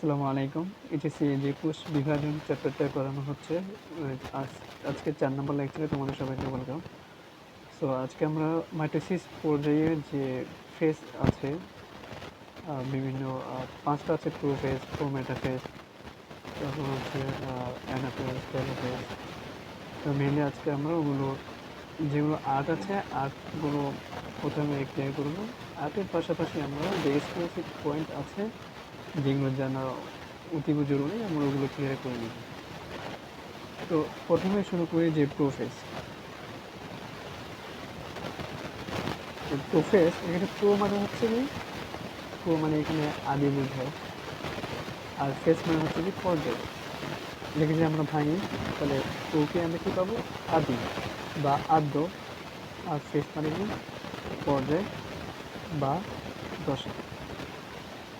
আসসালামু আলাইকুম। এইচএসসি যে কোষ বিভাজন চ্যাপ্টারটা করানো হচ্ছে। আজ আজকে ৪ নম্বর লেকচারে তোমাদের সবাইকে ওয়েলকাম। সো আজকে আমরা মাইটোসিস পর্যায়ে যে ফেজ আছে, বিভিন্ন ৫ টা আছে প্রোফেজ, প্রোমেটাফেজ, তারপর হচ্ছে অ্যানাফেজ, টেলোফেজ। তো মেইনলি আজকে আমরা ওগুলো যেগুলো আর্ট আছে আর্টগুলো প্রথমে ক্লিয়ার করব। আর্টের পাশাপাশি আমরা যে স্পেসিফিক পয়েন্ট আছে যেগুলো জানা অতীব জরুরি আমরা ওগুলো ক্লিয়ার করে নিব। তো প্রথমে শুরু করি যে প্রোফেজ। প্রোফেজ এখানে প্রো মানে হচ্ছে কি, প্রো মানে এখানে আদি বোঝায়, আর ফেস মানে হচ্ছে কি পর্যায়। এটাকে যদি আমরা ভাঙি তাহলে প্রোকে আমরা কি পাবো, আদি বা আদ্য, আর ফেস মানে কি পর্যায় বা দশা।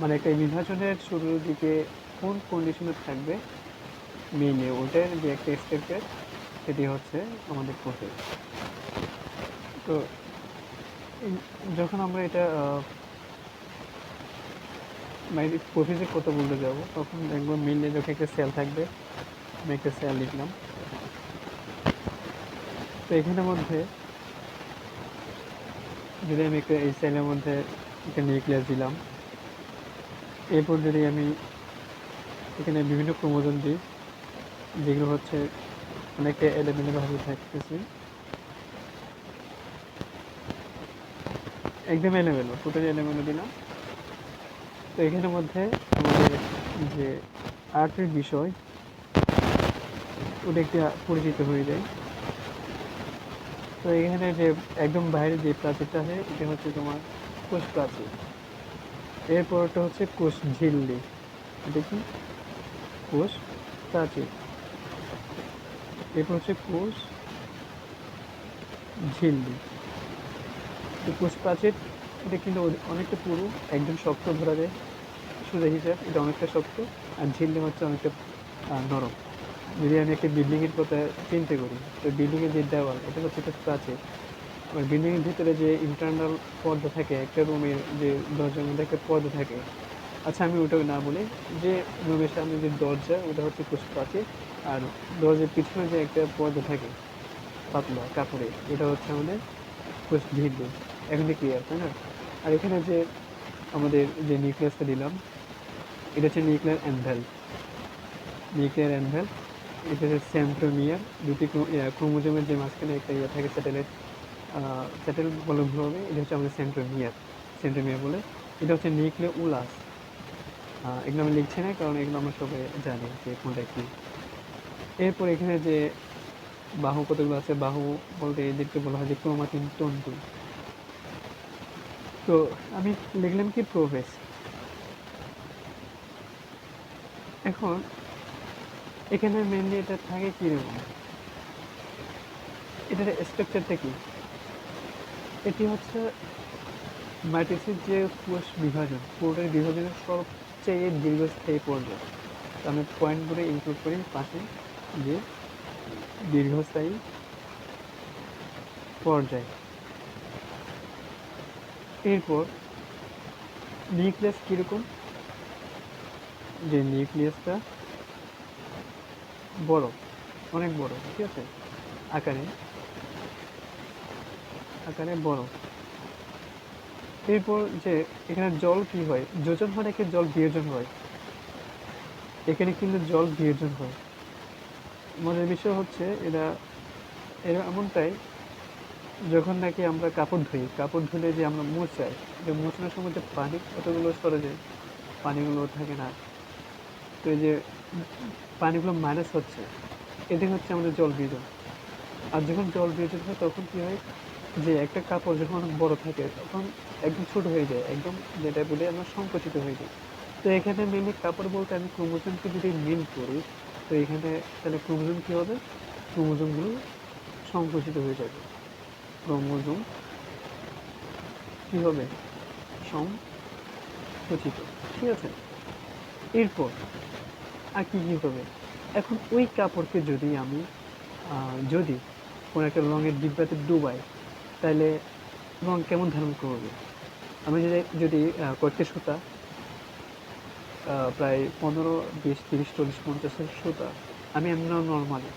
মানে একটা বিভাজনের শুরুর দিকে কোন কন্ডিশনে থাকবে মেইনে ওটার যে একটা স্টেপের, সেটি হচ্ছে আমাদের প্রোফেজ। তো যখন আমরা এটা প্রোফেজের কথা বলতে যাব তখন দেখবো মেইনলি যখন একটা সেল থাকবে, আমি একটা সেল লিখলাম। তো এখানের মধ্যে যদি আমি একটা এই সেলের মধ্যে একটা নিউক্লিয়াস দিলাম, এরপর যদি আমি এখানে বিভিন্ন ক্রোমোজোম দিই যেগুলো হচ্ছে অনেকটা এলোমেলোভাবে থাকতেছে, একদম এলোমেলো, টোটালি এলোমেলো দিলাম। তো এখানের মধ্যে আমাদের যে আর্টের বিষয় ওটা একটা পরিচিত হয়ে যায়। তো এখানে যে একদম বাইরে যে প্রাচীরটা আছে এটা হচ্ছে তোমার কোষ প্রাচীর। এরপরটা হচ্ছে কোষ ঝিল্লি। এটা কি কোষ প্রাচীর। এরপর হচ্ছে কোষ ঝিল্লি। তো কোষ প্রাচীর এটা কিন্তু অনেকটা পুরু, একদম শক্ত ধরা যায় সোজা হিসাব, এটা অনেকটা শক্ত। আর ঝিল্লি হচ্ছে অনেকটা নরম। যদি আমি একটা বিল্ডিংয়ের কথা চিন্তা করি, তো বিল্ডিংয়ের যে দেওয়াল এটা হচ্ছে একটা প্রাচীর। আর বিল্ডিংয়ের ভিতরে যে ইন্টারনাল পর্দা থাকে, একটা রুমের যে দরজার মধ্যে একটা পর্দা থাকে, আচ্ছা আমি ওটা না বলি, যে রুমের সামনে যে দরজা ওটা হচ্ছে কোষ প্রাচীর। আর দরজার পিছনে যে একটা পর্দা থাকে পাতলা কাপড়ে, ওটা হচ্ছে আমাদের কোষ ঝিল্লি। এখন ক্লিয়ার তাই না? আর এখানে যে আমাদের যে নিউক্লিয়াসটা দিলাম এটা হচ্ছে নিউক্লিয়ার অ্যানভেল। নিউক্লিয়ার অ্যানভেল এটা হচ্ছে সেন্ট্রোমিয়ার। দুটি ক্রোমোজোমের যে মাঝখানে একটা ইয়ে থাকে স্যাটেলাইট, স্যাটেল বলে ভুল হবে, এটা হচ্ছে আমাদের সেন্ট্রোমিয়ার। সেন্ট্রোমিয়ার বলে। এটা হচ্ছে নিউক্লিওলাস। এগুলো আমি লিখছি না কারণ এগুলো আমরা সবাই জানি যে কোনটা কি। এরপর এখানে যে বাহু কতগুলো আছে, বাহু বলতে এদেরকে বলা হয় যে ক্রোমাটিন তন্তু। তো আমি লিখলাম কি প্রোফেজ। এখন এখানে মেনলি এটা থাকে কিরকম, এটার স্ট্রাকচারটা কি, এটি হচ্ছে মাইটোসিস যে কোষ বিভাজন, পুরোটার বিভাজনের সবচেয়ে দীর্ঘস্থায়ী পর্যায়। তো আমি পয়েন্টগুলো ইনক্লুড করি পাশে, যে দীর্ঘস্থায়ী পর্যায়। এরপর নিউক্লিয়াস কীরকম, যে নিউক্লিয়াসটা বড়, অনেক বড়, ঠিক আছে, আকারে আকারে বড়। এরপর যে এখানে জল কি হয়, যোজন হয় নাকি জল বিয়োজন হয়, এখানে কিন্তু জল বিয়োজন হয়। মজার বিষয় হচ্ছে এরা এরা এমনটাই, যখন নাকি আমরা কাপড় ধুই, কাপড় ধুলে যে আমরা মোছাই, যে মোছানোর সময় যে পানি কতগুলো সরে যায়, পানিগুলো থাকে না। তো এই যে পানিগুলো মাইনাস হচ্ছে, এটি হচ্ছে আমাদের জল বিয়োজন। আর যখন জল বিয়োজন হয় তখন কি হয়, যে একটা কাপড় যখন অনেক বড় থাকে তখন একদম ছোট হয়ে যায়, একদম যেটা বলি আমরা সংকুচিত হয়ে যায়। তো এখানে মেনলি কাপড় বলতে আমি ক্রোমোজোমকে যদি মিন করি, তো এখানে তাহলে ক্রোমোজোম কি হবে, ক্রোমোজোমগুলো সংকুচিত হয়ে যাবে। ক্রোমোজোম কি হবে, সংকুচিত, ঠিক আছে। এরপর আর কি কি হবে, এখন ওই কাপড়কে যদি আমি যদি কোনো একটা রঙের ডিব্বাতে ডুবাই, তাহলে রং কেমন ধারণ করবে। আমি যদি যদি কয়েকটা সুতা প্রায় 15, 20, 30, 40, 50 সুতা আমি এমনি নর্মালি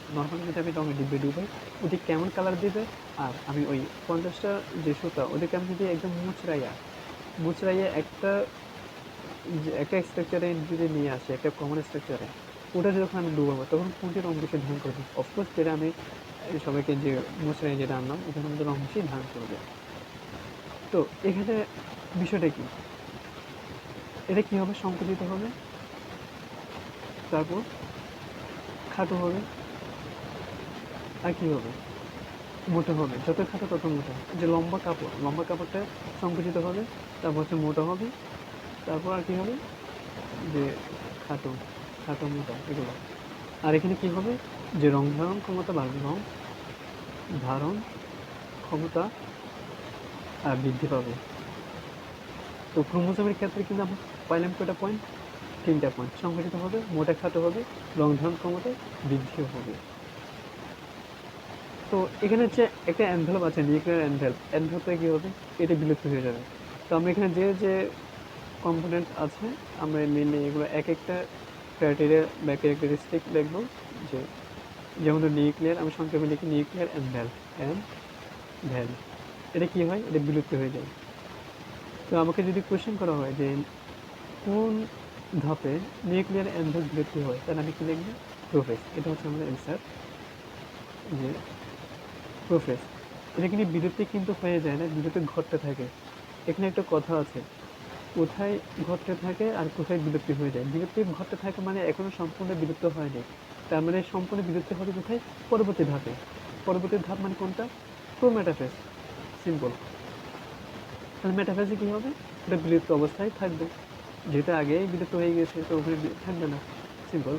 যদি আমি রঙে ডুবাই ওটি কেমন কালার দেবে, আর আমি ওই 50টা যে সুতা ওদেরকে আমি যদি একদম মুচড়াইয়া একটা স্ট্রাকচারে যদি নিয়ে আসি, একটা কমন স্ট্রাকচারে, ওটা যখন আমি ডুবাবো তখন কোনটি রং বেশি ধারণ করবে? অফকোর্স যেটা আমি সবাইকে যে মুচড়াই যেটা আনলাম ওখানে আমাদের রং বেশি ধারণ করবে। তো এখানে বিষয়টা কি, এটা কি হবে? সংকুচিত হবে, তারপর খাটো হবে, আর কি হবে? মোটা হবে। যত খাটো তত মোটা। যে লম্বা কাপড়টা সংকুচিত হবে, তারপর হচ্ছে মোটা হবে, তারপর আর কি হবে? যে খাটো খাটো মোটা এগুলো। আর এখানে কি হবে? যে রং ধারণ ক্ষমতা বাড়বে, রং ধারণ ক্ষমতা বৃদ্ধি পাবে। তো ক্রোমোজোমের ক্ষেত্রে কিন্তু আমরা পাইলাম কয়টা পয়েন্ট? 3টা পয়েন্ট। সংকুচিত হবে, মোটা খাটো হবে, রং ধারণ ক্ষমতা বৃদ্ধিও হবে। তো এখানে হচ্ছে একটা এনভেলপ আছে, নিউক্লিয়ার এনভেলপে কি হবে? এটা বিলুপ্ত হয়ে যাবে। তো আমরা এখানে যে কম্পোনেন্ট আছে আমরা মেনলি এগুলো এক একটা ক্রাইটেরিয়া বা ক্যারেক্টারিস্টিক দেখবো। যে যেমন নিউক্লিয়ার, আমি সংক্ষেপে লিখি নিউক্লিয়ার এনভেলপ। এটা কি হয়? এটা বিলুপ্ত হয়ে যায়। তো আমাকে যদি কোয়েশ্চেন করা হয় যে কোন ধাপে নিউক্লিয়ার এনভেলপ বিলুপ্তি হয়, তাহলে আমি কি লিখবো? প্রোফেজ। এটা হচ্ছে আমাদের অ্যান্সার, যে প্রোফেজ। এটা কিন্তু বিলুপ্তি কিন্তু হয়ে যায় না, বিলুপ্তি ঘটতে থাকে। এখানে একটা কথা আছে, কোথায় ঘটতে থাকে আর কোথায় বিলুপ্তি হয়ে যায়। বিলুপ্তি ঘটতে থাকে মানে এখনো সম্পূর্ণ বিলুপ্ত হয়নি, তার মানে সম্পূর্ণ বিলুপ্তি হবে কোথায়? পরবর্তী ধাপে। পরবর্তী ধাপ মানে কোনটা? প্রোমেটাফেজ। সিম্পল। তাহলে মেটাফেজে কি হবে? এটা বিলুপ্ত অবস্থায় থাকবে, যেটা আগেই বিলুপ্ত হয়ে গেছে, তো ওখানে থাকবে না। সিম্পল।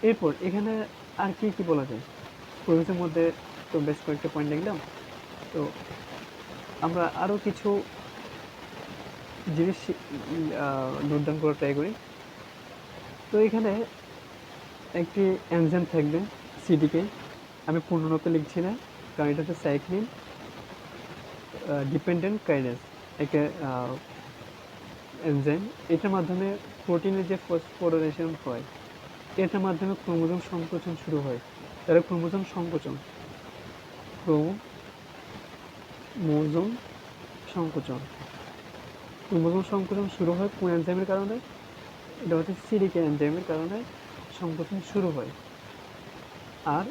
এরপর এখানে আর কি কি বলা যায়? প্রোফেজের মধ্যে তো বেশ কয়েকটা পয়েন্ট লিখলাম। তো আমরা আরও কিছু জিনিস নোট ডাউন করার ট্রাই করি। তো এখানে একটি এনজাইম থাকবে, সিডিকে। আমি পূর্ণরূপে লিখছি না, কারণ এটা হচ্ছে সাইক্লিন ডিপেন্ডেন্ট কাইনেজ একটা এনজাইম। এটার মাধ্যমে প্রোটিনের যে ফসফোরাইলেশন হয়, এটার মাধ্যমে ক্রোমোজোম সংকোচন শুরু হয়। তাহলে ক্রোমোজোম সংকোচন শুরু হয় কোন এনজাইমের কারণে? এটা হচ্ছে সিডিকে এনজাইমের কারণে সংকোচন শুরু হয়। আর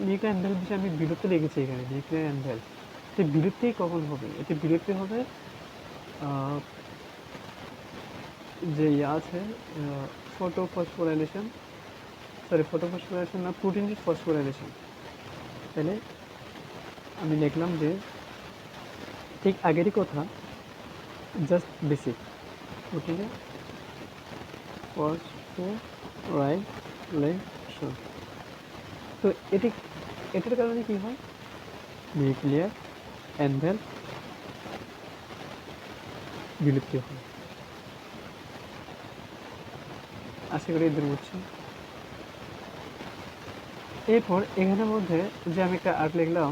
নিউক্লিয়ার এনভেলপ বিষয়ে আমি বিলুপ্তি লিখেছি এখানে, নিউক্লিয়ার এনভেলপ। তো বিলুপ্তি কখন হবে? এটি বিলুপ্তি হবে যে আছে ফটোফসফোরাইলেশন না, প্রোটিনের ফসফোরাইলেশন। তাহলে আমি লিখলাম যে ঠিক আগেরই কথা, জাস্ট বেসিক। প্রোটিনের ফসফোরাইলেশন। তো এটার কারণে কি হয়? নিউক্লিয়ার এনভেলপ বিলুপ্তি হয়। আশা করি এদের বুঝছি। এরপর এখানের মধ্যে যে আমি একটা আর্ট লিখলাম,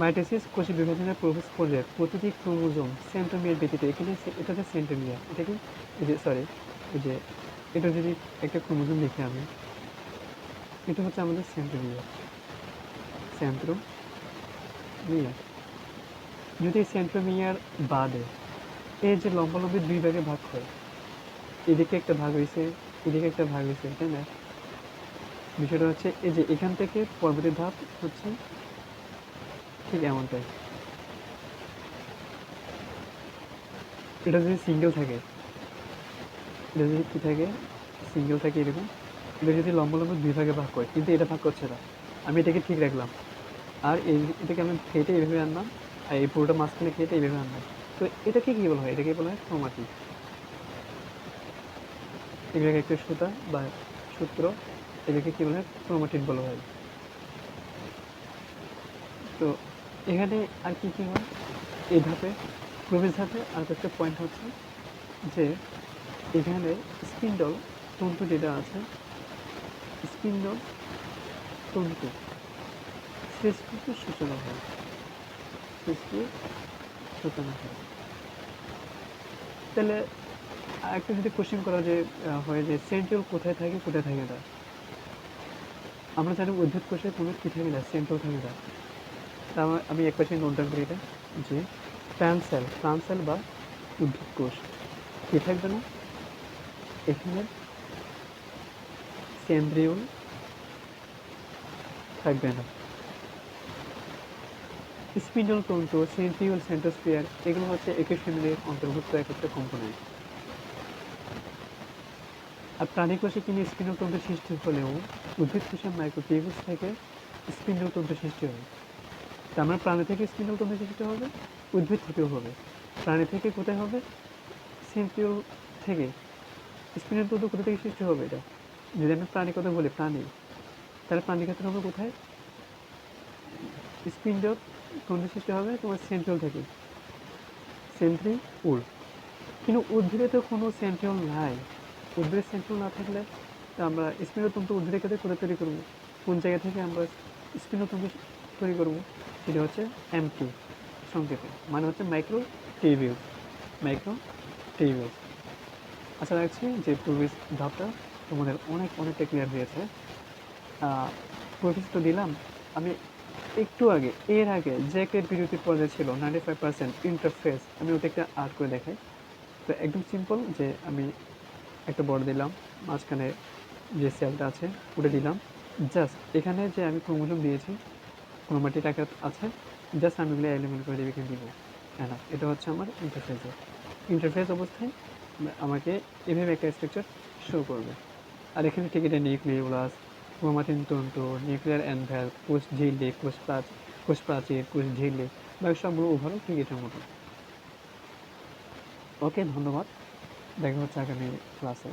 মাইটোসিস কোষে বিভাজনের প্রবেশ পর্যায়ে প্রতিটি ক্রোমোজোম সেন্ট্রোমিয়ার ব্যতীত, এখানে এটা হচ্ছে সেন্ট্রোমিয়ার। এটা কি? এই যে এটা যদি একটা ক্রোমোজোম লিখি আমি, এটা হচ্ছে আমাদের সেন্ট্রোমিয়ার। যদি সেন্ট্রোমিয়ার বাদে এই যে লম্বালম্বি দুই ভাগে ভাগ হয়, এদিকে একটা ভাগ হয়েছে, এদিকে একটা ভাগ হয়েছে, তাই না? বিষয়টা হচ্ছে এই যে এখান থেকে পরবর্তী ধাপ হচ্ছে ঠিক এমনটাই। এটা যদি সিঙ্গেল থাকে, এটা যদি কি থাকে? সিঙ্গেল থাকে এরকম। এটা যদি লম্বালম্বি দুই ভাগে ভাগ করে, কিন্তু এটা ভাগ করছে না, আমি এটাকে ঠিক রাখলাম। আর এটাকে আমি কেটে এইভাবে আনলাম, আর এই পুরোটা মাঝখানে কেটে এইভাবে আনলাম। তো এটাকে কি বলা হয়? এটাকে বলা হয় ক্রোমাটিন। এগুলোকে একটা সুতা বা সূত্র, এটাকে কি বলা হয়? ক্রোমাটিন বলা হয়। তো এখানে আর কি কি হয় এই ধাপে? প্রবেশ ধাপে আর একটা পয়েন্ট হচ্ছে যে এখানে স্পিন্ডল তন্তু যেটা আছে, স্পিন্ডল তন্তু সৃষ্টির সূচনা হয়। তাহলে আরেকটা যদি কোশ্চেন করা যে হয় যে সেন্ট্রিওল কোথায় থাকে কোথায় থাকে না, আমরা জানি উদ্ভিদ কোষে কোনো কি থাকে না, সেন্ট্রিওল থাকে না। তা আমি এক পাশে নোট ডাউন করি এটা, যে প্লান্ট সেল বা উদ্ভিদ কোষ কি থাকবে না, এখানে সেন্ট্রিওল থাকবে না। স্পিন্ডল তন্তু, সেন্ট্রিওল, সেন্ট্রোস্ফিয়ার এগুলো হচ্ছে একই ফ্যামিলির অন্তর্ভুক্ত এক একটা কম্পোনেন্ট। আর প্রাণী কোষে কিন্তু স্পিন্ডল তন্তু সৃষ্টি হলেও উদ্ভিদ কোষে মাইক্রোটিউবুলস থেকে স্পিন্ডল তন্তু সৃষ্টি হয়। তার মানে প্রাণী থেকে স্পিন্ডল তন্তু সৃষ্টি হবে, উদ্ভিদ থেকেও হবে। প্রাণী থেকে কোথায় হবে, সেন্ট্রিওল থেকে। স্পিন্ডল তন্তু কোথা থেকে সৃষ্টি হবে, এটা যদি আমি প্রাণী কথা বলি, প্রাণী, তাহলে প্রাণীর ক্ষেত্রে হবে কোথায়, স্পিন্ডল তন্তু সৃষ্টি হবে তোমার সেন্ট্রিওল থেকে, সেন্ট্রিওল। কিন্তু উদ্ভিদে তো কোনো সেন্ট্রিওল নাই। উদ্ভিদের সেন্ট্রিওল না থাকলে তো আমরা স্পিন্ডতন্ত্র উদ্ভিদের ক্ষেত্রে করে তৈরি করবো, কোন জায়গা থেকে আমরা স্পিন্ডতন্ত্র তৈরি করবো, সেটা হচ্ছে এমটি সংক্ষেপে, মানে হচ্ছে মাইক্রো টিউবিউলস, মাইক্রো টিউবিউলস। আশা রাখছি যে পূর্বের ধাপটা তোমাদের অনেকটা ক্লিয়ার হয়েছে। প্রফেস তো দিলাম আমি একটু আগে, এর আগে জ্যাকের বিরতির পর্যায়ে ছিল 95% ইন্টারফেস, আমি ওটা একটা আর্ট করে দেখাই। তো একদম সিম্পল, যে আমি একটা বর্ড দিলাম, মাঝখানে যে সেলটা আছে ওটা দিলাম, জাস্ট এখানে যে আমি ক্রোমোজোম দিয়েছি, ক্রোমাটিক আকার আছে, জাস্ট আমি এগুলো এলিমেন্ট করে এখানে দিব। হ্যাঁ, এটা হচ্ছে আমার ইন্টারফেস অবস্থায় আমাকে এভাবে একটা স্ট্রাকচার শো করবে। আর এখানে ঠিক এটা নিউক্লিওলাস, ক্রোমাটিন তন্তু, নিউক্লিয়ার এনভেলপ, কোষ ঝিল্লি, কোষ প্রাচীর, কোষ ঝিল্লি, বা সবগুলো ওভারঅল ঠিক এটার মতো। ওকে, ধন্যবাদ, দেখা হচ্ছে আগামী ক্লাসে।